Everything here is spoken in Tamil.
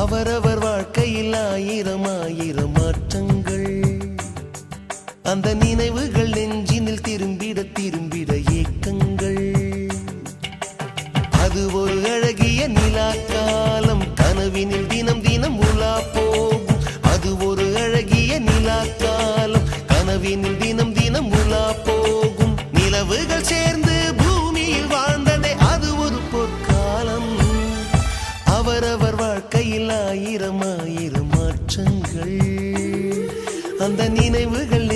அவரவர் வாழ்க்கையில் ஆயிரம் ஆயிரம் மாற்றங்கள். அந்த நினைவுகள் நெஞ்சினில் திரும்பிட திரும்பிட ஏக்கங்கள். அது ஒரு அழகிய நிலாக்காலம், கனவினில் தினம் தினம் உலா போகும். அது ஒரு அழகிய நிலாக்காலம், கனவினில் தினம் தினம் உலா போகும். நிலவுகள் சேர்ந்து பூமியில் வாழ்ந்ததே அது ஒரு பொற்காலம். அவரவர் வாழ்க்கையில் ஆயிரம் ஆயிரம் மாற்றங்கள். அந்த நினைவுகள்